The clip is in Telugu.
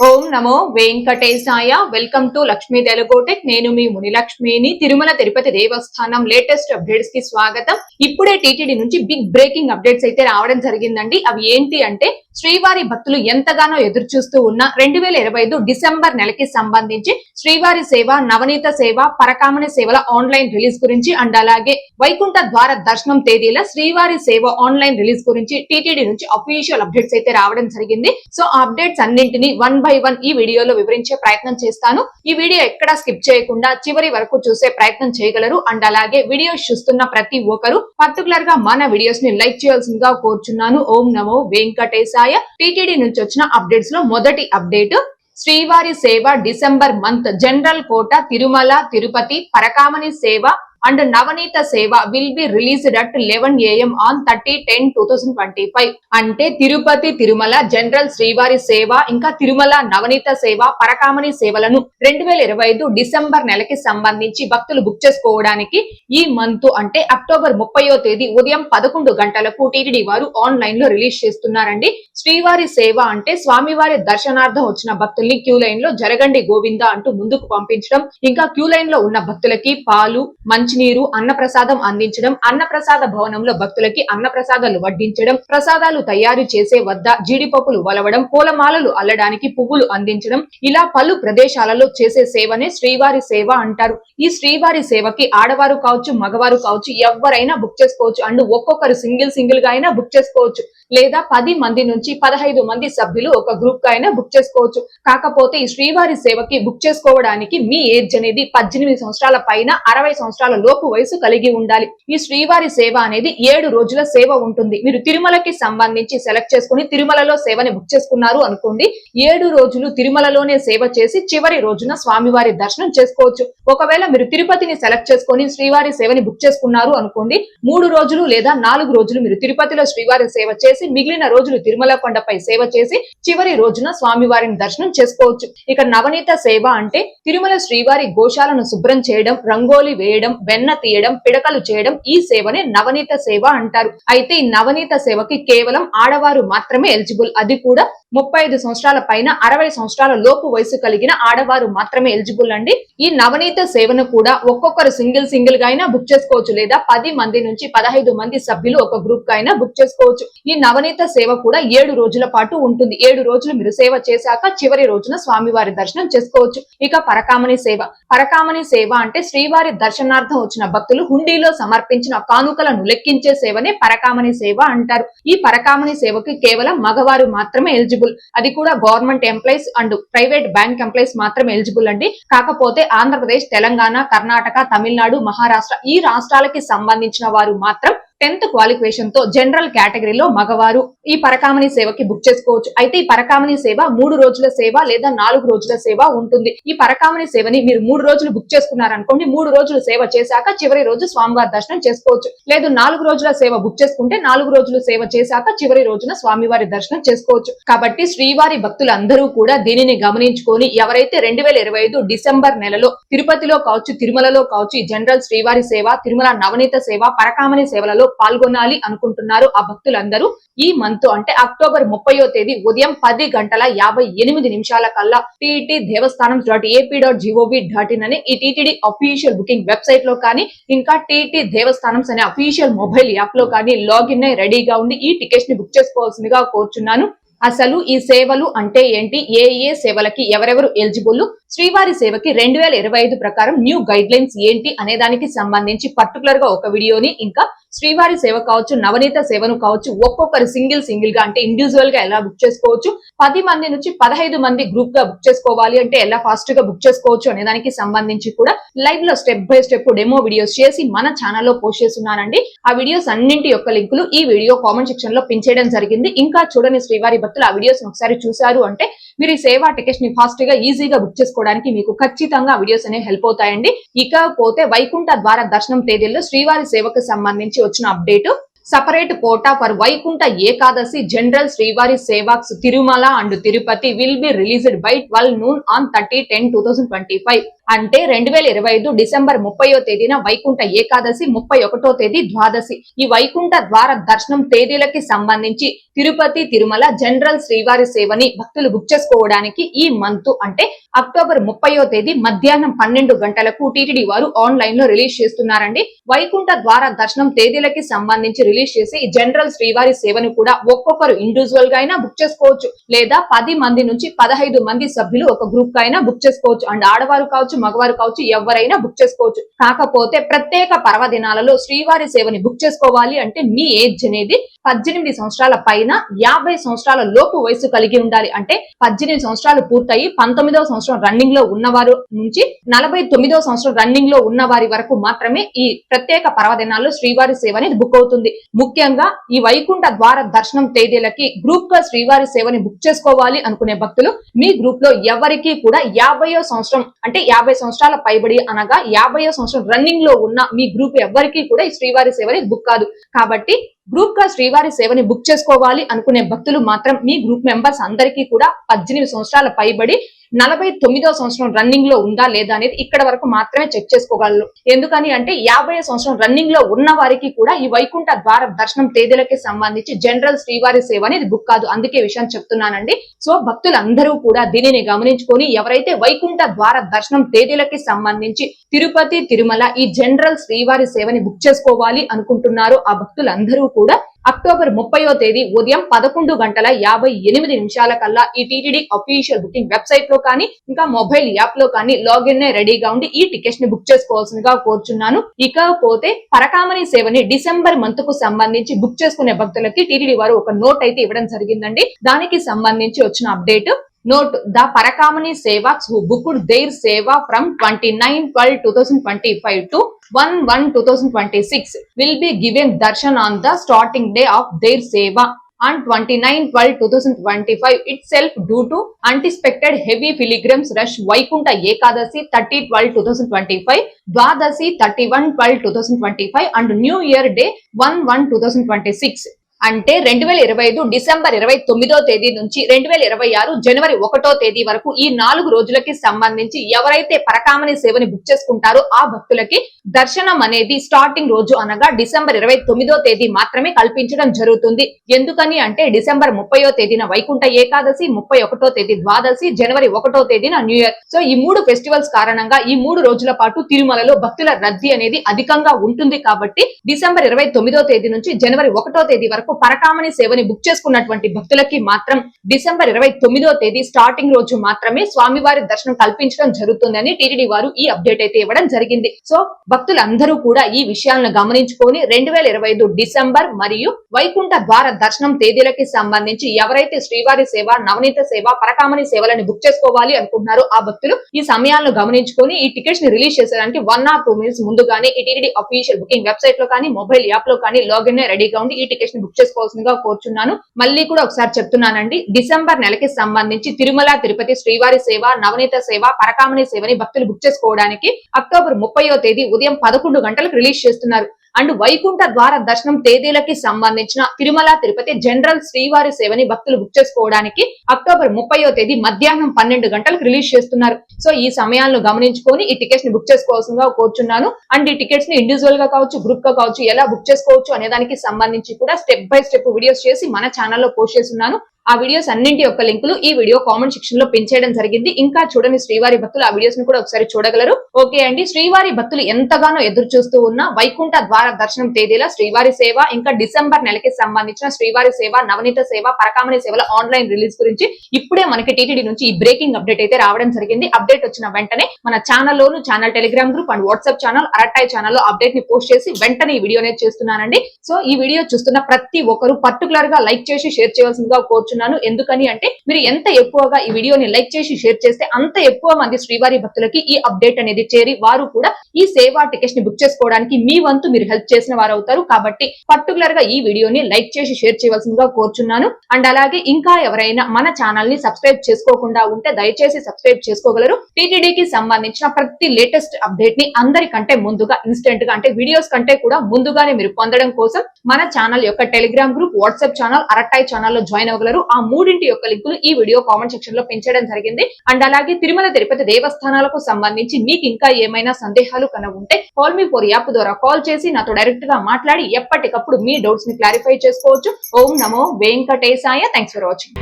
ఓం నమో వెంకటేశాయ. Welcome to Lakshmi Telugu tech. నేను మీ మునిలక్ష్మిని. తిరుమల తిరుపతి దేవస్థానం లేటెస్ట్ అప్డేట్స్ కి స్వాగతం. ఇప్పుడే టీటీడీ నుంచి బిగ్ బ్రేకింగ్ అప్డేట్స్ అయితే రావడం జరిగిందండి. అవి ఏంటి అంటే, శ్రీవారి భక్తులు ఎంతగానో ఎదురు చూస్తూ ఉన్న 2025 డిసెంబర్ నెలకి సంబంధించి శ్రీవారి సేవ, నవనీత సేవ, పరకామణి సేవల ఆన్లైన్ రిలీజ్ గురించి అండ్ అలాగే వైకుంఠ ద్వార దర్శనం తేదీల శ్రీవారి సేవ ఆన్లైన్ రిలీజ్ గురించి టీటీడీ నుంచి అఫీషియల్ అప్డేట్స్ అయితే రావడం జరిగింది. సో ఆ అప్డేట్స్ అన్నింటినీ వన్ బై వన్ ఈ వీడియోలో వివరించే ప్రయత్నం చేస్తాను. ఈ వీడియో ఎక్కడా స్కిప్ చేయకుండా చివరి వరకు చూసే ప్రయత్నం చేయగలరు. అండ్ అలాగే వీడియోస్ చూస్తున్న ప్రతి ఒక్కరు పర్టికులర్ గా మన వీడియోస్ ని లైక్ చేయాల్సిందిగా కోరుచున్నాను. ఓం నమో వెంకటేశాయ. టీటీడీ నుంచి వచ్చిన అప్డేట్స్ లో మొదటి అప్డేట్, శ్రీవారి సేవ డిసెంబర్ మంత్ జనరల్ కోట తిరుమల తిరుపతి పరకామణి సేవ and నవనీత సేవ will be released at 11 AM on 30/10/2025. అంటే తిరుపతి తిరుమల జనరల్ శ్రీవారి సేవ ఇంకా తిరుమల నవనీత సేవ పరకామణి సేవలను 2025 డిసెంబర్ నెలకి సంబంధించి భక్తులు బుక్ చేసుకోవడానికి ఈ మంత్ అంటే అక్టోబర్ 30వ తేదీ ఉదయం 11 గంటలకు టీటీడీ వారు ఆన్లైన్ లో రిలీజ్ చేస్తున్నారండి. శ్రీవారి సేవ అంటే స్వామివారి దర్శనార్థం వచ్చిన భక్తుల్ని క్యూ లైన్ లో జరగండి గోవింద అంటూ ముందుకు పంపించడం, ఇంకా క్యూ లైన్ లో ఉన్న భక్తులకి పాలు, మంచినీరు, అన్నప్రసాదం అందించడం, అన్నప్రసాద భవనంలో భక్తులకి అన్నప్రసాదాలు వడ్డించడం, ప్రసాదాలు తయారు చేసే వద్ద జీడిపప్పులు వలవడం, పూలమాలలు అల్లడానికి పువ్వులు అందించడం, ఇలా పలు ప్రదేశాలలో చేసే సేవనే శ్రీవారి సేవ అంటారు. ఈ శ్రీవారి సేవకి ఆడవారు కావచ్చు, మగవారు కావచ్చు, ఎవరైనా బుక్ చేసుకోవచ్చు. అండ్ ఒక్కొక్కరు సింగిల్ గా అయినా బుక్ చేసుకోవచ్చు, లేదా 10 మంది నుంచి 15 మంది సభ్యులు ఒక గ్రూప్ గా అయినా బుక్ చేసుకోవచ్చు. కాకపోతే ఈ శ్రీవారి సేవకి బుక్ చేసుకోవడానికి మీ ఏజ్ అనేది 18 సంవత్సరాల పైన 60 సంవత్సరాల లోపు వయసు కలిగి ఉండాలి. ఈ శ్రీవారి సేవ అనేది 7 రోజుల సేవ ఉంటుంది. మీరు తిరుమలకి సంబంధించి సెలెక్ట్ చేసుకుని తిరుమలలో సేవని బుక్ చేసుకున్నారు అనుకోండి, 7 రోజులు తిరుమలలోనే సేవ చేసి చివరి రోజున స్వామివారి దర్శనం చేసుకోవచ్చు. ఒకవేళ మీరు తిరుపతిని సెలెక్ట్ చేసుకుని శ్రీవారి సేవని బుక్ చేసుకున్నారు అనుకోండి, 3 రోజులు లేదా 4 రోజులు మీరు తిరుపతిలో శ్రీవారి సేవ చేసి మిగిలిన రోజులు తిరుమల కొండపై సేవ చేసి చివరి రోజున స్వామివారిని దర్శనం చేసుకోవచ్చు. ఇక నవనీత సేవ అంటే తిరుమల శ్రీవారి గోశాలను శుభ్రం చేయడం, రంగోలి వేయడం, వెన్న తీయడం, పిడకలు చేయడం, ఈ సేవనే నవనీత సేవ అంటారు. అయితే ఈ నవనీత సేవకి కేవలం ఆడవారు మాత్రమే ఎలిజిబుల్. అది కూడా 35 సంవత్సరాల పైన 60 సంవత్సరాల లోపు వయసు కలిగిన ఆడవారు మాత్రమే ఎలిజిబుల్ అండి. ఈ నవనీత సేవను కూడా ఒక్కొక్కరు సింగిల్ గా అయినా బుక్ చేసుకోవచ్చు, లేదా 10 మంది నుంచి 15 మంది సభ్యులు ఒక గ్రూప్ గా అయినా బుక్ చేసుకోవచ్చు. ఈ నవనీత సేవ కూడా 7 రోజుల పాటు ఉంటుంది. 7 రోజులు మీరు సేవ చేశాక చివరి రోజున స్వామివారి దర్శనం చేసుకోవచ్చు. ఇక పరకామణి సేవ. పరకామణి సేవ అంటే శ్రీవారి దర్శనార్థం వచ్చిన భక్తులు హుండీలో సమర్పించిన కానుకలను లెక్కించే సేవనే పరకామణి సేవ అంటారు. ఈ పరకామణి సేవకి కేవలం మగవారు మాత్రమే ఎలిజిబుల్. అది కూడా government employees and private bank employees మాత్రమే ఎలిజిబుల్ అండి. కాకపోతే ఆంధ్రప్రదేశ్, తెలంగాణ, కర్ణాటక, తమిళనాడు, మహారాష్ట్ర ఈ రాష్ట్రాలకి సంబంధించిన వారు మాత్రం 10th క్వాలిఫికేషన్ తో జనరల్ కేటగిరీలో మగవారు ఈ పరకామణి సేవకి బుక్ చేసుకోవచ్చు. అయితే ఈ పరకామణి సేవ 3 రోజుల సేవ లేదా 4 రోజుల సేవ ఉంటుంది. ఈ పరకామణి సేవని మీరు 3 రోజులు బుక్ చేసుకున్నారనుకోండి, 3 రోజులు సేవ చేశాక చివరి రోజు స్వామివారి దర్శనం చేసుకోవచ్చు. లేదు 4 రోజుల సేవ బుక్ చేసుకుంటే 4 రోజులు సేవ చేశాక చివరి రోజున స్వామివారి దర్శనం చేసుకోవచ్చు. కాబట్టి శ్రీవారి భక్తులందరూ కూడా దీనిని గమనించుకొని ఎవరైతే 2025 డిసెంబర్ నెలలో తిరుపతిలో కావచ్చు, తిరుమలలో కావచ్చు ఈ జనరల్ శ్రీవారి సేవ, తిరుమల నవనీత సేవ, పరకామణి సేవలలో పాల్గొనాలి అనుకుంటున్నారు ఆ భక్తులందరూ ఈ మంత్ అంటే అక్టోబర్ 30వ తేదీ ఉదయం 10:58 కల్లా టీటీ దేవస్థానం.ap.gov.in అనే ఈ టీటీడీ అఫీషియల్ బుకింగ్ వెబ్సైట్ లో కానీ, ఇంకా టీటీ దేవస్థానం అనే అఫీషియల్ మొబైల్ యాప్ లో కానీ లాగిన్ అయి రెడీగా ఉండి ఈ టికెట్స్ ని బుక్ చేసుకోవాల్సిందిగా కోరుచున్నాను. అసలు ఈ సేవలు అంటే ఏంటి, ఏ సేవలకి ఎవరెవరు ఎలిజిబుల్, శ్రీవారి సేవకి 2025 ప్రకారం న్యూ గైడ్ లైన్స్ ఏంటి అనే దానికి సంబంధించి పర్టికులర్ గా ఒక వీడియోని, ఇంకా శ్రీవారి సేవ కావచ్చు, నవనీత సేవను కావచ్చు, ఒక్కొక్కరు సింగిల్ గా అంటే ఇండివిజువల్ గా ఎలా బుక్ చేసుకోవచ్చు, 10 మంది నుంచి 15 మంది గ్రూప్ గా బుక్ చేసుకోవాలి అంటే ఎలా ఫాస్ట్ గా బుక్ చేసుకోవచ్చు అనే దానికి సంబంధించి కూడా లైవ్ లో step by step demo videos చేసి మన ఛానల్లో పోస్ట్ చేస్తున్నానండి. ఆ వీడియోస్ అన్నింటి యొక్క లింకులు ఈ వీడియో కామెంట్ సెక్షన్ లో పిన్ చేయడం జరిగింది. ఇంకా చూడని శ్రీవారి భక్తులు ఆ వీడియోస్ ఒకసారి చూశారు అంటే మీరు ఈ సేవా టికెట్స్ ని ఫాస్ట్ గా ఈజీగా బుక్ చేసుకోవడానికి మీకు ఖచ్చితంగా వీడియోస్ అనేవి హెల్ప్ అవుతాయండి. ఇకపోతే వైకుంఠ ద్వార దర్శనం తేదీల్లో శ్రీవారి సేవకు సంబంధించి వచ్చిన update, separate quota for Vaikunta Ekadasi General Srivari Sevaks Tirumala and Tirupati will be released by 12 noon on 30/10/2025. అంటే 2025 డిసెంబర్ 30వ తేదీన వైకుంఠ ఏకాదశి, 31వ తేదీ ద్వాదశి. ఈ వైకుంఠ ద్వార దర్శనం తేదీలకి సంబంధించి తిరుపతి తిరుమల జనరల్ శ్రీవారి సేవని భక్తులు బుక్ చేసుకోవడానికి ఈ మంత్ అంటే అక్టోబర్ 30వ తేదీ మధ్యాహ్నం 12 గంటలకు టీటీడీ వారు ఆన్లైన్ లో రిలీజ్ చేస్తున్నారండి. వైకుంఠ ద్వార దర్శనం తేదీలకి సంబంధించి రిలీజ్ చేసి ఈ జనరల్ శ్రీవారి సేవను కూడా ఒక్కొక్కరు ఇండివిజువల్ గా అయినా బుక్ చేసుకోవచ్చు, లేదా 10 మంది నుంచి 15 మంది సభ్యులు ఒక గ్రూప్ గా అయినా బుక్ చేసుకోవచ్చు. అండ్ ఆడవారు కావచ్చు, మగవారు కావచ్చు, ఎవరైనా బుక్ చేసుకోవచ్చు. కాకపోతే ప్రత్యేక పర్వదినాలలో శ్రీవారి సేవని బుక్ చేసుకోవాలి అంటే మీ ఏజ్ అనేది 18 సంవత్సరాల పైన 50 సంవత్సరాల లోపు వయసు కలిగి ఉండాలి. అంటే 18 సంవత్సరాలు పూర్తయి 19వ సంవత్సరం రన్నింగ్ లో ఉన్నవారు నుంచి 49వ సంవత్సరం రన్నింగ్ లో ఉన్న వారి వరకు మాత్రమే ఈ ప్రత్యేక పర్వదినాల్లో శ్రీవారి సేవ అనేది బుక్ అవుతుంది. ముఖ్యంగా ఈ వైకుంఠ ద్వార దర్శనం తేదీలకి గ్రూప్ గా శ్రీవారి సేవని బుక్ చేసుకోవాలి అనుకునే భక్తులు మీ గ్రూప్ లో ఎవరికి కూడా 50వ సంవత్సరం అంటే 50 సంవత్సరాల పైబడి అనగా 50వ సంవత్సరం రన్నింగ్ లో ఉన్న మీ గ్రూప్ ఎవరికి కూడా ఈ శ్రీవారి సేవని బుక్ కాదు. కాబట్టి గ్రూప్ గా శ్రీవారి సేవని బుక్ చేసుకోవాలి అనుకునే భక్తులు మాత్రం మీ గ్రూప్ మెంబర్స్ అందరికీ కూడా 18 సంవత్సరాల పైబడి 49వ సంవత్సరం రన్నింగ్ లో ఉందా లేదా అనేది ఇక్కడ వరకు మాత్రమే చెక్ చేసుకోగలరు. ఎందుకని అంటే 50వ సంవత్సరం రన్నింగ్ లో ఉన్న వారికి కూడా ఈ వైకుంఠ ద్వార దర్శనం తేదీలకి సంబంధించి జనరల్ శ్రీవారి సేవ అనేది బుక్ కాదు. అందుకే విషయం చెప్తున్నానండి. సో భక్తులందరూ కూడా దీనిని గమనించుకొని ఎవరైతే వైకుంఠ ద్వార దర్శనం తేదీలకి సంబంధించి తిరుపతి తిరుమల ఈ జనరల్ శ్రీవారి సేవని బుక్ చేసుకోవాలి అనుకుంటున్నారో ఆ భక్తులందరూ కూడా అక్టోబర్ 30వ తేదీ ఉదయం 11:58 కల్లా ఈ టీటీడీ అఫీషియల్ బుకింగ్ వెబ్సైట్ లో కానీ ఇంకా మొబైల్ యాప్ లో కానీ లాగిన్ రెడీగా ఉండి ఈ టికెట్స్ ని బుక్ చేసుకోవాల్సిందిగా కోరుచున్నాను. ఇకపోతే పరకామణి సేవని డిసెంబర్ మంత్ కు సంబంధించి బుక్ చేసుకునే భక్తులకి టీటీడీ వారు ఒక నోట్ అయితే ఇవ్వడం జరిగిందండి. దానికి సంబంధించి వచ్చిన update Note, the Parakamani Sevaks who booked their Seva from 29/12/2025 to 1/1/2026 will be given darshan on the starting day of their Seva on 29/12/2025 itself due to anticipated heavy pilgrims rush Vaikunta Ekadasi 30/12/2025, Dwadasi 31/12/2025 and New Year Day 1/1/2026. అంటే 2025 డిసెంబర్ 29వ తేదీ నుంచి 2026 జనవరి 1వ తేదీ వరకు ఈ 4 రోజులకి సంబంధించి ఎవరైతే పరకామణి సేవని బుక్ చేసుకుంటారో ఆ భక్తులకి దర్శనం అనేది స్టార్టింగ్ రోజు అనగా డిసెంబర్ 29వ తేదీ మాత్రమే కల్పించడం జరుగుతుంది. ఎందుకని అంటే డిసెంబర్ 30వ తేదీన వైకుంఠ ఏకాదశి, 31వ తేదీ ద్వాదశి, జనవరి 1వ తేదీన న్యూ ఇయర్. సో ఈ 3 ఫెస్టివల్స్ కారణంగా ఈ 3 రోజుల పాటు తిరుమలలో భక్తుల రద్దీ అనేది అధికంగా ఉంటుంది. కాబట్టి డిసెంబర్ 29వ తేదీ నుంచి జనవరి 1వ తేదీ వరకు పరకామణి సేవని బుక్ చేసుకున్నటువంటి భక్తులకి మాత్రం డిసెంబర్ 29వ తేదీ స్టార్టింగ్ రోజు మాత్రమే స్వామివారి దర్శనం కల్పించడం జరుగుతుందని టీటీడీ వారు ఈ అప్డేట్ అయితే ఇవ్వడం జరిగింది. సో భక్తులందరూ కూడా ఈ విషయాలను గమనించుకొని 2025 డిసెంబర్ మరియు వైకుంఠ ద్వార దర్శనం తేదీలకి సంబంధించి ఎవరైతే శ్రీవారి సేవ, నవనీత సేవ, పరకామణి సేవలను బుక్ చేసుకోవాలి అనుకుంటున్నారో ఆ భక్తులు ఈ సమయాలను గమనించుకొని ఈ టికెట్స్ ని రిలీజ్ చేసేదానికి 1 or 2 minutes ముందుగానే ఈ టీటీడీ అఫీషియల్ బుకింగ్ వెబ్సైట్ లో కానీ మొబైల్ యాప్ లో కానీ లాగిన్ రెడీగా ఉండి ఈ టికెట్స్ ని బుక్ చేసుకోవాల్సిందిగా కోరుచున్నాను. మళ్ళీ కూడా ఒకసారి చెప్తున్నానండి, డిసెంబర్ నెలకి సంబంధించి తిరుమల తిరుపతి శ్రీవారి సేవ, నవనీత సేవ, పరకామణి సేవని భక్తులు బుక్ చేసుకోవడానికి అక్టోబర్ 30వ తేదీ ఉదయం 11 గంటలకు రిలీజ్ చేస్తున్నారు. అండ్ వైకుంఠ ద్వార దర్శనం తేదీలకి సంబంధించిన తిరుమల తిరుపతి జనరల్ శ్రీవారి సేవని భక్తులు బుక్ చేసుకోవడానికి అక్టోబర్ 30వ తేదీ మధ్యాహ్నం 12 గంటలకు రిలీజ్ చేస్తున్నారు. సో ఈ సమయాలను గమనించుకొని ఈ టికెట్స్ ని బుక్ చేసుకోవాల్సిందిగా కోరుచున్నాను. అండ్ ఈ టికెట్స్ ని ఇండివిజువల్ గా కావచ్చు, గ్రూప్ గా కావచ్చు, ఎలా బుక్ చేసుకోవచ్చు అనే దానికి సంబంధించి కూడా స్టెప్ బై స్టెప్ వీడియోస్ చేసి మన ఛానల్లో పోస్ట్ చేస్తున్నాను. ఆ వీడియోస్ అన్నింటి యొక్క లింకులు ఈ వీడియో కామెంట్ సెక్షన్ లో పిన్ చేయడం జరిగింది. ఇంకా చూడని శ్రీవారి భక్తులు ఆ వీడియోస్ ని కూడా ఒకసారి చూడగలరు. ఓకే అండి, శ్రీవారి భక్తులు ఎంతగానో ఎదురు చూస్తూ ఉన్న వైకుంఠ ద్వార దర్శనం తేదీల శ్రీవారి సేవ, ఇంకా డిసెంబర్ నెలకి సంబంధించిన శ్రీవారి సేవ, నవనీత సేవ, పరకామణి సేవల ఆన్లైన్ రిలీజ్ గురించి ఇప్పుడే మనకి టీటీడీ నుంచి ఈ బ్రేకింగ్ అప్డేట్ అయితే రావడం జరిగింది. అప్డేట్ వచ్చిన వెంటనే మన ఛానల్లోను, channel Telegram group and WhatsApp channel Arattai ఛానల్లో అప్డేట్ ని పోస్ట్ చేసి వెంటనే ఈ వీడియో అనేది చేస్తున్నానండి. సో ఈ వీడియో చూస్తున్న ప్రతి ఒక్కరు పర్టికులర్ గా లైక్ చేసి షేర్ చేయాల్సిందిగా కోరుచున్నాను. ఎందుకని అంటే మీరు ఎంత ఎక్కువగా ఈ వీడియోని లైక్ చేసి షేర్ చేస్తే అంత ఎక్కువ మంది శ్రీవారి భక్తులకి ఈ అప్డేట్ అనేది చేరి వారు కూడా ఈ సేవా టికెట్స్ ని బుక్ చేసుకోవడానికి మీ వంతు మీరు హెల్ప్ చేసిన వారు అవుతారు. కాబట్టి పర్టికులర్ గా ఈ వీడియోని లైక్ చేసి షేర్ చేయవలసిందిగా కోరుచున్నాను. అండ్ అలాగే ఇంకా ఎవరైనా మన ఛానల్ ని సబ్స్క్రైబ్ చేసుకోకుండా ఉంటే దయచేసి సబ్స్క్రైబ్ చేసుకోగలరు. టీటీడీకి సంబంధించిన ప్రతి లేటెస్ట్ అప్డేట్ ని అందరికంటే ముందుగా, ఇన్స్టెంట్ గా అంటే వీడియోస్ కంటే కూడా ముందుగానే మీరు పొందడం కోసం మన ఛానల్ యొక్క Telegram group, WhatsApp channel, Arattai ఛానల్లో జాయిన్ అవ్వగలరు. ఆ మూడింటి యొక్క లింకులు ఈ వీడియో కామెంట్ సెక్షన్ లో పెంచడం జరిగింది. అండ్ అలాగే తిరుమల తిరుపతి దేవస్థానాలకు సంబంధించి మీకు ఇంకా ఏమైనా సందేహాలు కనుక ఉంటే కాల్ మీ ఫోర్ యాప్ ద్వారా కాల్ చేసి నాతో డైరెక్ట్ గా మాట్లాడి ఎప్పటికప్పుడు మీ డౌట్స్ ని క్లారిఫై చేసుకోవచ్చు. ఓం నమో వెంకటేశాయ. Thanks for watching.